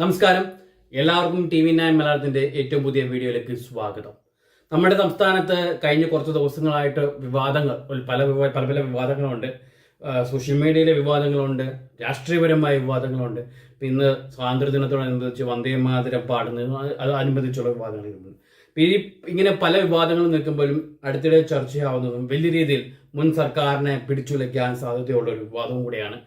നമസ്കാരം, എല്ലാവർക്കും TV9 മലയാളത്തിന്റെ ഏറ്റവും പുതിയ വീഡിയോയിലേക്ക് സ്വാഗതം. നമ്മുടെ സംസ്ഥാനത്ത് കഴിഞ്ഞ കുറച്ച് ദിവസങ്ങളായിട്ട് വിവാദങ്ങൾ പല പല വിവാദങ്ങളുണ്ട്. സോഷ്യൽ മീഡിയയിലെ വിവാദങ്ങളുണ്ട്, രാഷ്ട്രീയപരമായ വിവാദങ്ങളുണ്ട്. ഇന്ന് സ്വാതന്ത്ര്യദിനത്തോടനുബന്ധിച്ച് വന്ദേ മാതരം പാടുന്നത് അനുബന്ധിച്ചുള്ള വിവാദങ്ങളുണ്ട്. ഇങ്ങനെ പല വിവാദങ്ങളും നിൽക്കുമ്പോഴും അടുത്തിടെ ചർച്ചയാവുന്നതും വലിയ രീതിയിൽ മുൻ സർക്കാരിനെ പിടിച്ചുലയ്ക്കാൻ സാധ്യതയുള്ള ഒരു വിവാദവും കൂടിയാണ്.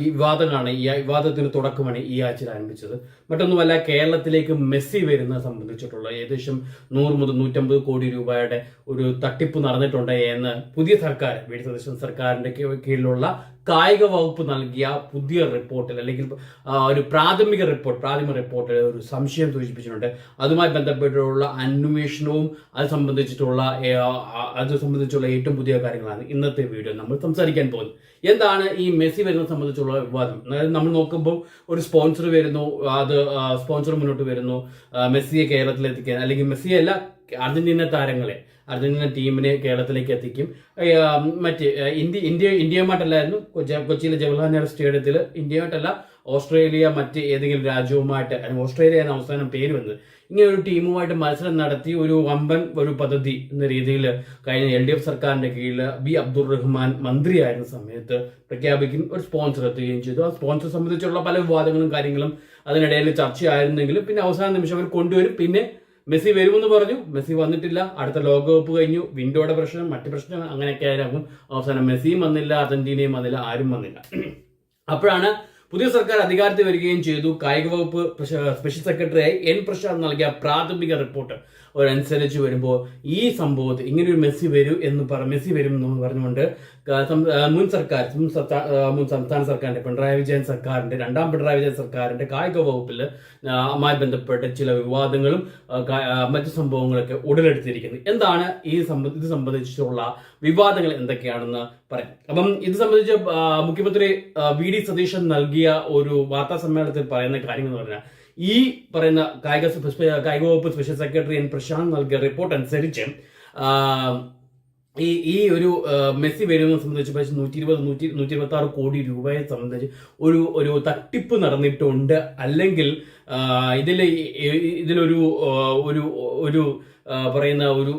ഈ വിവാദങ്ങളാണ്, ഈ വിവാദത്തിന് തുടക്കമാണ് ഈ ആഴ്ചയിൽ ആരംഭിച്ചത്. മറ്റൊന്നുമല്ല, കേരളത്തിലേക്ക് മെസ്സി വരുന്നത് സംബന്ധിച്ചിട്ടുള്ള ഏകദേശം 100 മുതൽ 150 കോടി രൂപയുടെ ഒരു തട്ടിപ്പ് നടന്നിട്ടുണ്ട് എന്ന് പുതിയ സർക്കാർ, വി ഡി സതീശൻ സർക്കാരിന്റെ കീഴിലുള്ള കായിക വകുപ്പ് നൽകിയ പുതിയ റിപ്പോർട്ടിൽ, അല്ലെങ്കിൽ ഒരു പ്രാഥമിക റിപ്പോർട്ടിൽ ഒരു സംശയം സൂചിപ്പിച്ചിട്ടുണ്ട്. അതുമായി ബന്ധപ്പെട്ടുള്ള അന്വേഷണവും അത് സംബന്ധിച്ചിട്ടുള്ള ഏറ്റവും പുതിയ കാര്യങ്ങളാണ് ഇന്നത്തെ വീഡിയോ നമ്മൾ സംസാരിക്കാൻ പോകുന്നത്. എന്താണ് ഈ മെസ്സി വരുന്നത് സംബന്ധിച്ചുള്ള വിവാദം? അതായത് നമ്മൾ നോക്കുമ്പോൾ ഒരു സ്പോൺസർ വരുന്നു, അത് സ്പോൺസർ മുന്നോട്ട് വരുന്നു മെസ്സിയെ കേരളത്തിൽ എത്തിക്കാൻ, അല്ലെങ്കിൽ മെസ്സിയല്ല, അർജന്റീന ടീമിനെ കേരളത്തിലേക്ക് എത്തിക്കും. ഇന്ത്യയുമായിട്ടല്ലായിരുന്നു, കൊച്ചിയിലെ ജവഹർലാൽ നെഹ്റു സ്റ്റേഡിയത്തിൽ ഇന്ത്യയുമായിട്ടല്ല, ഓസ്ട്രേലിയ മറ്റ് ഏതെങ്കിലും രാജ്യവുമായിട്ട്, ഓസ്ട്രേലിയ എന്ന അവസാനം പേര് വന്നത്, ഇങ്ങനെ ഒരു ടീമുമായിട്ട് മത്സരം നടത്തി ഒരു വമ്പൻ ഒരു പദ്ധതി എന്ന രീതിയിൽ കഴിഞ്ഞ LDF സർക്കാരിന്റെ കീഴിൽ ബി അബ്ദുൾ റഹ്മാൻ മന്ത്രിയായിരുന്ന സമയത്ത് പ്രഖ്യാപിക്കും, ഒരു സ്പോൺസർ എത്തുകയും ചെയ്തു. ആ സ്പോൺസർ സംബന്ധിച്ചുള്ള പല വിവാദങ്ങളും കാര്യങ്ങളും അതിനിടയിൽ ചർച്ചയായിരുന്നെങ്കിലും പിന്നെ അവസാന നിമിഷം അവർ കൊണ്ടുവരും. പിന്നെ മെസ്സി വരുമെന്ന് പറഞ്ഞു, മെസ്സി വന്നിട്ടില്ല. അടുത്ത ലോകകപ്പ് കഴിഞ്ഞു, വിൻഡോയുടെ പ്രശ്നം, മറ്റു പ്രശ്നം, അങ്ങനെയൊക്കെ ആയിരുന്നു. അവസാനം മെസ്സിയും വന്നില്ല, അർജന്റീനയും വന്നില്ല, ആരും വന്നില്ല. അപ്പോഴാണ് പുതിയ സർക്കാർ അധികാരത്തിൽ വരികയും ചെയ്തു. കായിക വകുപ്പ് സ്പെഷ്യൽ സെക്രട്ടറിയായി N പ്രശാന്ത് നൽകിയ പ്രാഥമിക റിപ്പോർട്ട് അനുസരിച്ച് വരുമ്പോൾ ഈ സംഭവത്തിൽ ഇങ്ങനെ ഒരു മെസ്സി വരും എന്ന് പറഞ്ഞുകൊണ്ട് മുൻ സംസ്ഥാന സർക്കാരിന്റെ രണ്ടാം പിണറായി വിജയൻ സർക്കാരിന്റെ കായിക വകുപ്പിൽ മായി ബന്ധപ്പെട്ട ചില വിവാദങ്ങളും മറ്റു സംഭവങ്ങളൊക്കെ ഉടലെടുത്തിരിക്കുന്നത്. എന്താണ് ഇത് സംബന്ധിച്ചുള്ള വിവാദങ്ങൾ എന്തൊക്കെയാണെന്ന് പറയാം. അപ്പം ഇത് സംബന്ധിച്ച് മുഖ്യമന്ത്രി വി ഡി സതീശൻ നൽകിയ ഒരു വാർത്താ സമ്മേളനത്തിൽ പറയുന്ന കാര്യങ്ങൾ എന്ന് പറഞ്ഞാൽ, ഈ പറയുന്ന കായിക വകുപ്പ് സ്പെഷ്യൽ സെക്രട്ടറി N പ്രശാന്ത് നൽകിയ റിപ്പോർട്ട് അനുസരിച്ച് ഈ ഒരു മെസ്സി വരുന്നത് സംബന്ധിച്ച് 126 കോടി രൂപയെ സംബന്ധിച്ച് ഒരു തട്ടിപ്പ് നടന്നിട്ടുണ്ട്, അല്ലെങ്കിൽ ഇതിലൊരു ഒരു പറയുന്ന ഒരു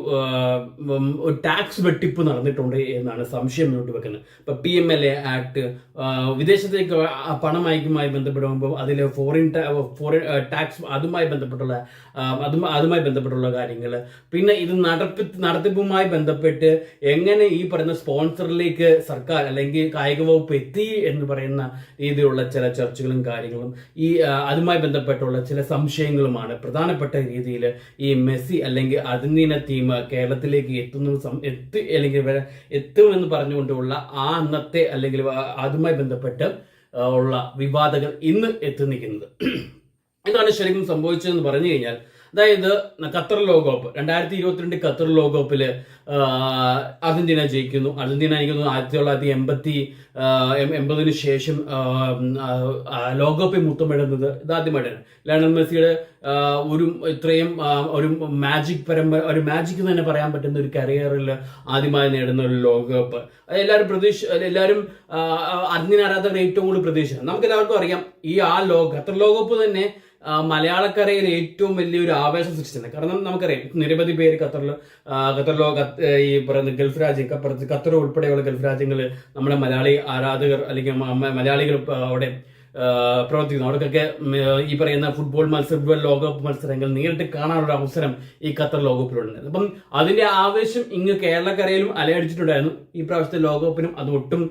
ടാക്സ് വെട്ടിപ്പ് നടന്നിട്ടുണ്ട് എന്നാണ് സംശയം മുന്നോട്ട് വെക്കുന്നത്. ഇപ്പൊ PMLA ആക്ട്, വിദേശത്തേക്ക് പണം അയക്കുമായി ബന്ധപ്പെടുമ്പോൾ അതിൽ ഫോറിൻ ടാക്സ് അതുമായി ബന്ധപ്പെട്ടുള്ള കാര്യങ്ങൾ, പിന്നെ ഇത് നടത്തിപ്പുമായി ബന്ധപ്പെട്ട് എങ്ങനെ ഈ പറയുന്ന സ്പോൺസറിലേക്ക് സർക്കാർ അല്ലെങ്കിൽ കായിക വകുപ്പ് എത്തി എന്ന് പറയുന്ന രീതിയിലുള്ള ചില ചർച്ചകളും കാര്യങ്ങളും അതുമായി ബന്ധപ്പെട്ടുള്ള ചില സംശയങ്ങളുമാണ് പ്രധാനപ്പെട്ട രീതിയിൽ ഈ മെസ്സി അല്ലെങ്കിൽ അർജന്റീന ടീം കേരളത്തിലേക്ക് എത്തുമെന്ന് പറഞ്ഞുകൊണ്ടുള്ള ആ അന്നത്തെ അല്ലെങ്കിൽ അതുമായി ബന്ധപ്പെട്ട് ഉള്ള വിവാദങ്ങൾ ഇന്ന് എത്തി നിൽക്കുന്നത്. എന്താണ് ശരിക്കും സംഭവിച്ചതെന്ന് പറഞ്ഞു കഴിഞ്ഞാൽ, അതായത് ഖത്തർ ലോകകപ്പ് 2022 ഖത്തർ ലോകകപ്പില് അർജന്റീന ജയിക്കുന്നു. അർജന്റീന എനിക്ക് തോന്നുന്നു 1980 ശേഷം ലോകകപ്പിൽ മുത്തമിടുന്നത് ഇതാദ്യമായിട്ടാണ്. ലയണൽ മെസ്സിയുടെ ഇത്രയും ഒരു മാജിക് തന്നെ പറയാൻ പറ്റുന്ന ഒരു കരിയറിൽ ആദ്യമായി നേടുന്ന ഒരു ലോകകപ്പ്. എല്ലാവരും അർജന്റീന ആരാധകർ ഏറ്റവും കൂടുതൽ പ്രതീക്ഷ. നമുക്ക് എല്ലാവർക്കും അറിയാം, ഖത്തർ ലോകകപ്പ് തന്നെ മലയാളക്കരയിൽ ഏറ്റവും വലിയൊരു ആവേശം സൃഷ്ടിച്ചത്. കാരണം നമുക്കറിയാം, നിരവധി പേര് ഖത്തറിലോ ഈ പറയുന്ന ഗൾഫ് രാജ്യം, ഖത്തർ ഉൾപ്പെടെയുള്ള ഗൾഫ് രാജ്യങ്ങളിൽ നമ്മുടെ മലയാളി ആരാധകർ അല്ലെങ്കിൽ മലയാളികൾ അവിടെ പ്രവർത്തിക്കുന്നു. അവർക്കൊക്കെ ഈ പറയുന്ന ഫുട്ബോൾ ലോകകപ്പ് മത്സരങ്ങൾ നേരിട്ട് കാണാനുള്ള അവസരം ഈ ഖത്തർ ലോകകപ്പിലുണ്ട്. അപ്പം അതിന്റെ ആവേശം ഇങ്ങ് കേരളക്കരയിലും അലയടിച്ചിട്ടുണ്ടായിരുന്നു. ഈ പ്രാവശ്യത്തെ ലോകകപ്പിനും അത് ഒട്ടും,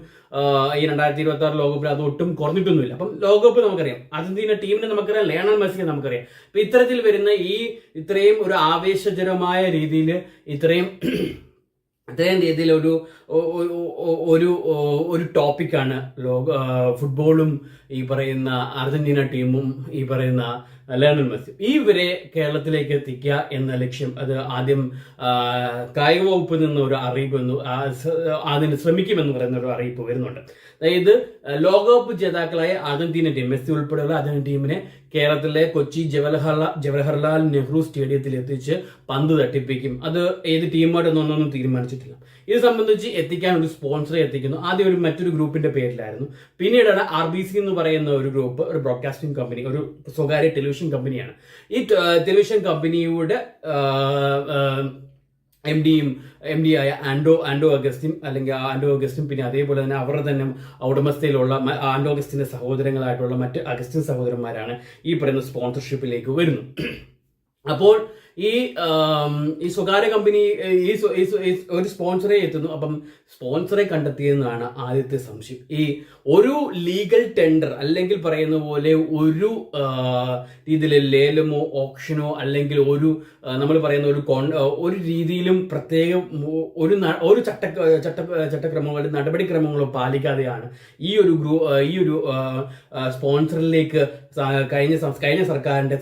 ഈ 2026 ലോകകപ്പിൽ അത് ഒട്ടും കുറഞ്ഞിട്ടൊന്നുമില്ല. അപ്പം ലോകകപ്പ് നമുക്കറിയാം, അർജന്റീന ടീമിനെ നമുക്കറിയാം, ലയണൽ മെസ്സിയെ നമുക്കറിയാം. അപ്പൊ ഇത്തരത്തിൽ വരുന്ന ഇത്രയും ഒരു ആവേശജനമായ രീതിയിൽ ഇത്രയും രീതിയിൽ ഒരു ടോപ്പിക്കാണ് ഫുട്ബോളും ഈ പറയുന്ന അർജന്റീന ടീമും ഈ പറയുന്ന ലയണൽ മെസ്സി. ഇവരെ കേരളത്തിലേക്ക് എത്തിക്കുക എന്ന ലക്ഷ്യം അത് ആദ്യം കായിക വകുപ്പിൽ നിന്ന് ഒരു അറിയിപ്പ് അതിന് ശ്രമിക്കുമെന്ന് പറയുന്ന ഒരു അറിയിപ്പ് വരുന്നുണ്ട്. അതായത് ലോകകപ്പ് ജേതാക്കളായ അർജന്റീന ടീം, മെസ്സി ഉൾപ്പെടെയുള്ള അർജന്റീന ടീമിനെ കേരളത്തിലെ കൊച്ചി ജവഹർലാൽ നെഹ്റു സ്റ്റേഡിയത്തിൽ എത്തിച്ച് പന്ത് തട്ടിപ്പിക്കും. അത് ഏത് ടീമായിട്ടൊന്നും തീരുമാനിച്ചിട്ടില്ല. ഇത് സംബന്ധിച്ച് എത്തിക്കാൻ ഒരു സ്പോൺസറെ എത്തിക്കുന്നു. ആദ്യം മറ്റൊരു ഗ്രൂപ്പിന്റെ പേരിലായിരുന്നു. പിന്നീടാണ് RBC എന്ന് പറയുന്ന ഒരു ഗ്രൂപ്പ്, ഒരു ബ്രോഡ്കാസ്റ്റിംഗ് കമ്പനി, ഒരു സ്വകാര്യ ടെലിവിഷൻ കമ്പനിയാണ്. ഈ ടെലിവിഷൻ കമ്പനിയുടെ എം ഡി ആയ ആൻഡോ അഗസ്റ്റിൻ, അല്ലെങ്കിൽ ആൻഡോ അഗസ്റ്റിൻ, പിന്നെ അതേപോലെ തന്നെ അവരുടെ തന്നെ ഉടമസ്ഥയിലുള്ള ആൻഡോ അഗസ്റ്റിന്റെ സഹോദരങ്ങളായിട്ടുള്ള മറ്റ് അഗസ്റ്റിൻ സഹോദരന്മാരാണ് ഈ പറയുന്ന സ്പോൺസർഷിപ്പിലേക്ക് വരുന്നത്. അപ്പോൾ ഈ സ്വകാര്യ കമ്പനി ഒരു സ്പോൺസറെ എത്തുന്നു. അപ്പം സ്പോൺസറെ കണ്ടെത്തിയെന്നാണ് ആദ്യത്തെ സംശയം. ഈ ഒരു ലീഗൽ ടെൻഡർ അല്ലെങ്കിൽ പറയുന്ന പോലെ ഒരു രീതിയിൽ ലേലമോ ഓപ്ഷനോ അല്ലെങ്കിൽ ഒരു നമ്മൾ പറയുന്ന ഒരു രീതിയിലും പ്രത്യേകം ഒരു ചട്ടക്രമങ്ങളും നടപടിക്രമങ്ങളോ പാലിക്കാതെയാണ് ഈ ഒരു സ്പോൺസറിലേക്ക് കഴിഞ്ഞ സർക്കാരിന്റെ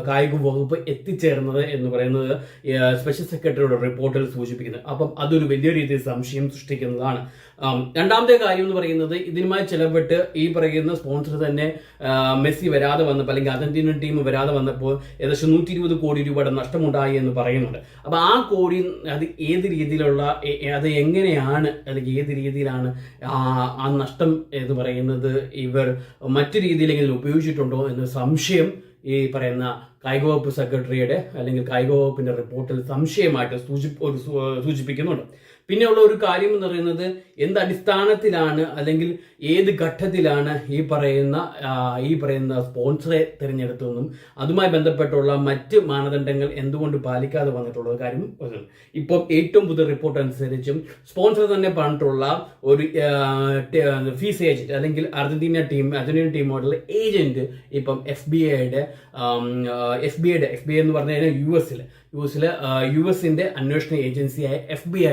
കായിക വകുപ്പ് എത്തിച്ചേർന്നത് എന്ന് പറയുന്നത് സ്പെഷ്യൽ സെക്രട്ടറിയുടെ റിപ്പോർട്ടിൽ സൂചിപ്പിക്കുന്നത്. അപ്പം അതൊരു വലിയ രീതിയിൽ സംശയം സൃഷ്ടിക്കുന്നതാണ്. രണ്ടാമത്തെ കാര്യം എന്ന് പറയുന്നത്, ഇതിനുമായി ചെലവിട്ട് ഈ പറയുന്ന സ്പോൺസർ തന്നെ മെസ്സി വരാതെ വന്നപ്പോൾ അല്ലെങ്കിൽ അർജന്റീന ടീം വരാതെ വന്നപ്പോൾ ഏകദേശം 120 കോടി രൂപയുടെ നഷ്ടമുണ്ടായി എന്ന് പറയുന്നുണ്ട്. അപ്പൊ ആ കോടി അത് ഏത് രീതിയിലുള്ള, അത് എങ്ങനെയാണ് അല്ലെങ്കിൽ ഏത് രീതിയിലാണ് ആ നഷ്ടം എന്ന് പറയുന്നത് ഇവർ മറ്റു രീതിയിലെങ്കിലും ഉപയോഗിച്ചിട്ടുണ്ടോ എന്ന് സംശയം ഈ പറയുന്ന കായിക വകുപ്പ് സെക്രട്ടറിയുടെ അല്ലെങ്കിൽ കായിക വകുപ്പിന്റെ റിപ്പോർട്ടിൽ സംശയമായിട്ട് സൂചിപ്പിക്കുന്നുണ്ട്. പിന്നെയുള്ള ഒരു കാര്യം എന്ന് പറയുന്നത്, എന്ത് അടിസ്ഥാനത്തിലാണ് അല്ലെങ്കിൽ ഏത് ഘട്ടത്തിലാണ് ഈ പറയുന്ന സ്പോൺസറെ തിരഞ്ഞെടുത്തതെന്നും അതുമായി ബന്ധപ്പെട്ടുള്ള മറ്റ് മാനദണ്ഡങ്ങൾ എന്തുകൊണ്ട് പാലിക്കാതെ വന്നിട്ടുള്ള കാര്യം. ഇപ്പം ഏറ്റവും പുതിയ റിപ്പോർട്ട് അനുസരിച്ചും സ്പോൺസർ തന്നെ പറഞ്ഞിട്ടുള്ള ഒരു ഫീസ് ഏജന്റ് അല്ലെങ്കിൽ അർജന്റീന ടീമോടുള്ള ഏജന്റ് ഇപ്പം FBI എന്ന് പറഞ്ഞു കഴിഞ്ഞാൽ യുഎസിന്റെ അന്വേഷണ ഏജൻസിയായ FBI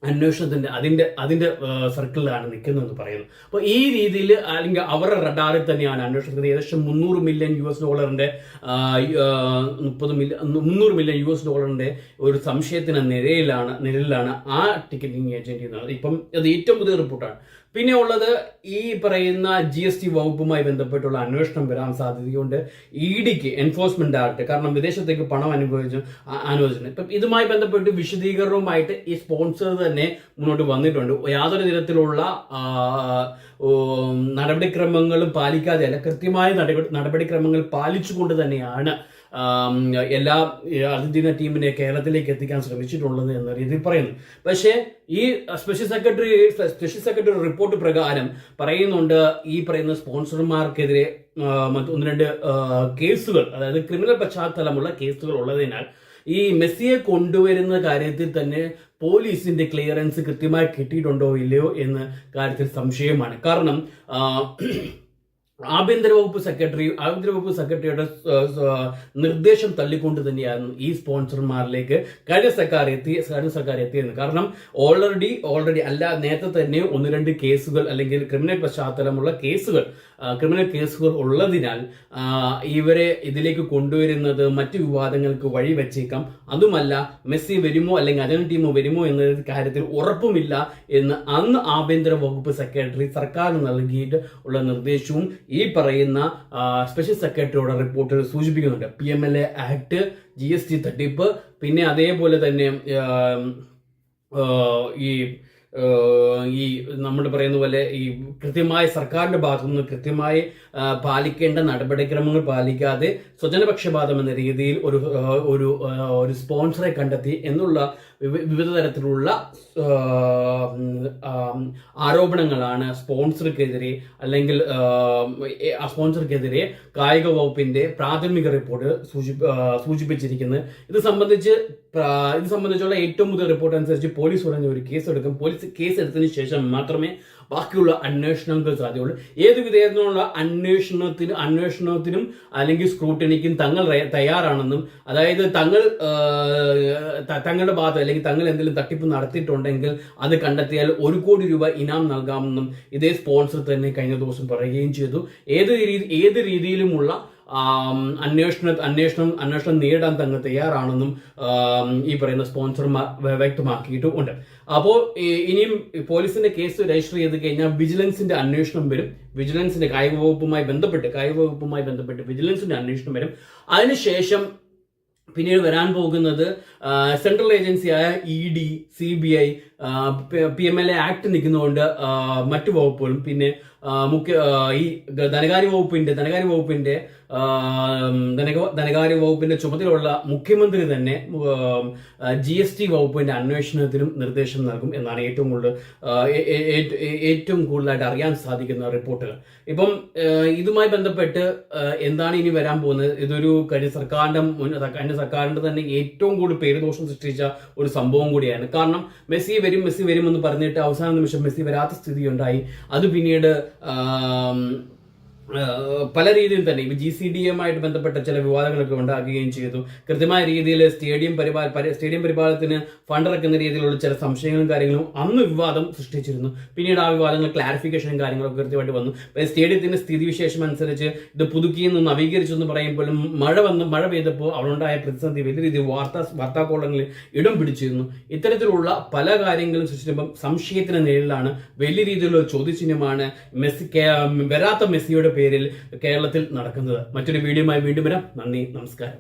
അന്വേഷണത്തിന്റെ അതിന്റെ സർക്കിളിലാണ് നിൽക്കുന്നതെന്ന് പറയുന്നു. അപ്പോൾ ഈ രീതിയിൽ അല്ലെങ്കിൽ അവരുടെ റഡാറിൽ തന്നെയാണ് അന്വേഷണത്തിന് ഏകദേശം $300 മില്യൺ ഒരു സംശയത്തിന് നിഴലിലാണ് ആ ടിക്കറ്റിംഗ് ഏജന്റ് ചെയ്യുന്നത്. ഇപ്പം അത് ഏറ്റവും പുതിയ റിപ്പോർട്ടാണ്. പിന്നെ ഉള്ളത് ഈ പറയുന്ന GST വകുപ്പുമായി ബന്ധപ്പെട്ടുള്ള അന്വേഷണം വരാൻ സാധ്യതയുണ്ട്. EDക്ക് എൻഫോഴ്സ്മെന്റ് ഡയറക്ടർ, കാരണം വിദേശത്തേക്ക് പണം അനുവദിച്ചിട്ടുണ്ട്. ഇപ്പം ഇതുമായി ബന്ധപ്പെട്ട് വിശദീകരണവുമായിട്ട് ഈ സ്പോൺസർ തന്നെ മുന്നോട്ട് വന്നിട്ടുണ്ട്. യാതൊരു തരത്തിലുള്ള നടപടിക്രമങ്ങളും പാലിക്കാതെ അല്ല, കൃത്യമായ നടപടിക്രമങ്ങൾ പാലിച്ചുകൊണ്ട് തന്നെയാണ് എല്ലാ അർജന്റീന ടീമിനെ കേരളത്തിലേക്ക് എത്തിക്കാൻ ശ്രമിച്ചിട്ടുള്ളത് എന്ന രീതിയിൽ പറയുന്നു. പക്ഷേ ഈ സ്പെഷ്യൽ സെക്രട്ടറി റിപ്പോർട്ട് പ്രകാരം പറയുന്നുണ്ട്, ഈ പറയുന്ന സ്പോൺസർമാർക്കെതിരെ 1-2 കേസുകൾ, അതായത് ക്രിമിനൽ പശ്ചാത്തലമുള്ള കേസുകൾ ഉള്ളതിനാൽ ഈ മെസ്സിയെ കൊണ്ടുവരുന്ന കാര്യത്തിൽ തന്നെ പോലീസിന്റെ ക്ലിയറൻസ് കൃത്യമായി കിട്ടിയിട്ടുണ്ടോ ഇല്ലയോ എന്ന കാര്യത്തിൽ സംശയമാണ്. കാരണം ആഭ്യന്തര വകുപ്പ് സെക്രട്ടറിയുടെ നിർദ്ദേശം തള്ളിക്കൊണ്ട് തന്നെയാണ് ഈ സ്പോൺസർമാരിലേക്ക് കഴിഞ്ഞ സർക്കാർ എത്തിയെന്ന്. കാരണം ഓൾറെഡി അല്ല, നേരത്തെ തന്നെ 1-2 കേസുകൾ അല്ലെങ്കിൽ ക്രിമിനൽ പശ്ചാത്തലമുള്ള ക്രിമിനൽ കേസുകൾ ഉള്ളതിനാൽ ഇവരെ ഇതിലേക്ക് കൊണ്ടുവരുന്നത് മറ്റു വിവാദങ്ങൾക്ക് വഴിവെച്ചേക്കാം. അതുമല്ല, മെസ്സി വരുമോ അല്ലെങ്കിൽ അർജന്റീന ടീം വരുമോ എന്ന കാര്യത്തിൽ ഉറപ്പുമില്ല എന്ന് അന്ന് ആഭ്യന്തര വകുപ്പ് സെക്രട്ടറി സർക്കാരിന് നൽകിയിട്ട് ഉള്ള നിർദ്ദേശവും ഈ പറയുന്ന സ്പെഷ്യൽ സെക്രട്ടറിയുടെ റിപ്പോർട്ടിൽ സൂചിപ്പിക്കുന്നുണ്ട്. PMLA ആക്ട്, GST തട്ടിപ്പ്, പിന്നെ അതേപോലെ തന്നെ ഈ നമ്മൾ പറയുന്ന പോലെ ഈ കൃത്യമായ സർക്കാരിന്റെ ഭാഗത്തുനിന്ന് കൃത്യമായി പാലിക്കേണ്ട നടപടിക്രമങ്ങൾ പാലിക്കാതെ സ്വജനപക്ഷപാതം എന്ന രീതിയിൽ ഒരു സ്പോൺസറെ കണ്ടെത്തി എന്നുള്ള വിവിധ തരത്തിലുള്ള ആരോപണങ്ങളാണ് സ്പോൺസർക്കെതിരെ കായിക വകുപ്പിന്റെ പ്രാഥമിക റിപ്പോർട്ട് സൂചിപ്പിച്ചിരിക്കുന്നത്. ഇത് സംബന്ധിച്ചുള്ള ഏറ്റവും പുതിയ റിപ്പോർട്ട് അനുസരിച്ച് പോലീസ് പറഞ്ഞ ഒരു കേസ് എടുക്കും. പോലീസ് കേസ് എടുത്തതിന് ശേഷം മാത്രമേ ബാക്കിയുള്ള അന്വേഷണങ്ങൾക്ക് സാധ്യതയുള്ളൂ. ഏത് വിധേയത്തിലുള്ള അന്വേഷണത്തിനും അല്ലെങ്കിൽ സ്ക്രൂട്ടിനിക്കും തങ്ങൾ തയ്യാറാണെന്നും, അതായത് തങ്ങളുടെ ഭാഗത്ത് അല്ലെങ്കിൽ തങ്ങൾ എന്തെങ്കിലും തട്ടിപ്പ് നടത്തിയിട്ടുണ്ടെങ്കിൽ അത് കണ്ടെത്തിയാൽ 1 കോടി രൂപ ഇനാം നൽകാമെന്നും ഇതേ സ്പോൺസർ തന്നെ കഴിഞ്ഞ ദിവസം പറയുകയും ചെയ്തു. ഏത് രീതിയിലുമുള്ള അന്വേഷണം നേരിടാൻ തന്നെ തയ്യാറാണെന്നും ഈ പറയുന്ന സ്പോൺസർമാർ വ്യക്തമാക്കിയിട്ടും ഉണ്ട്. അപ്പോൾ ഇനിയും പോലീസിന്റെ കേസ് രജിസ്റ്റർ ചെയ്ത് കഴിഞ്ഞാൽ വിജിലൻസിന്റെ അന്വേഷണം വരും. വിജിലൻസിന്റെ കായിക വകുപ്പുമായി ബന്ധപ്പെട്ട് വിജിലൻസിന്റെ അന്വേഷണം വരും. അതിനുശേഷം പിന്നീട് വരാൻ പോകുന്നത് സെൻട്രൽ ഏജൻസിയായ ED, CBI, PMLA ആക്ട് നിൽക്കുന്നതുകൊണ്ട് മറ്റു വകുപ്പുകളും പിന്നെ ഈ ധനകാര്യ വകുപ്പിന്റെ ചുമതലയുള്ള മുഖ്യമന്ത്രി തന്നെ GST വകുപ്പിന്റെ അന്വേഷണത്തിനും നിർദ്ദേശം നൽകും എന്നാണ് ഏറ്റവും കൂടുതലായിട്ട് അറിയാൻ സാധിക്കുന്ന റിപ്പോർട്ടുകൾ. ഇപ്പം ഇതുമായി ബന്ധപ്പെട്ട് എന്താണ് ഇനി വരാൻ പോകുന്നത്? ഇതൊരു കഴിഞ്ഞ സർക്കാരിന്റെ തന്നെ ഏറ്റവും കൂടുതൽ പേരുദോഷം സൃഷ്ടിച്ച ഒരു സംഭവം കൂടിയാണ്. കാരണം മെസ്സി വരുമെന്ന് പറഞ്ഞിട്ട് അവസാന നിമിഷം മെസ്സി വരാത്ത സ്ഥിതിയുണ്ടായി. അത് പിന്നീട് പല രീതിയിൽ തന്നെ GCDയുമായിട്ട് ബന്ധപ്പെട്ട ചില വിവാദങ്ങളൊക്കെ ഉണ്ടാക്കുകയും ചെയ്തു. കൃത്യമായ രീതിയിൽ സ്റ്റേഡിയം പരിപാലനത്തിന് ഫണ്ടിറക്കുന്ന രീതിയിലുള്ള ചില സംശയങ്ങളും കാര്യങ്ങളും അന്ന് വിവാദം സൃഷ്ടിച്ചിരുന്നു. പിന്നീട് ആ വിവാദങ്ങൾ ക്ലാരിഫിക്കേഷനും കാര്യങ്ങളൊക്കെ കൃത്യമായിട്ട് വന്നു. സ്റ്റേഡിയത്തിന്റെ സ്ഥിതിവിശേഷം അനുസരിച്ച് ഇത് പുതുക്കിയെന്ന് നവീകരിച്ചെന്ന് പറയുമ്പോഴും മഴ പെയ്തപ്പോൾ അവിടെ പ്രതിസന്ധി വലിയ രീതിയിൽ വാർത്താക്കോളങ്ങളിൽ ഇടം പിടിച്ചിരുന്നു. ഇത്തരത്തിലുള്ള പല കാര്യങ്ങളും സൃഷ്ടിക്കുമ്പം സംശയത്തിന് നേരിലാണ് വലിയ രീതിയിലുള്ള ചോദ്യചിഹ്നമാണ് വരാത്ത മെസ്സിയുടെ പേരിൽ കേരളത്തിൽ നടക്കുന്നത്. മറ്റൊരു വീഡിയോയുമായി വീണ്ടും വരാം. നന്ദി, നമസ്കാരം.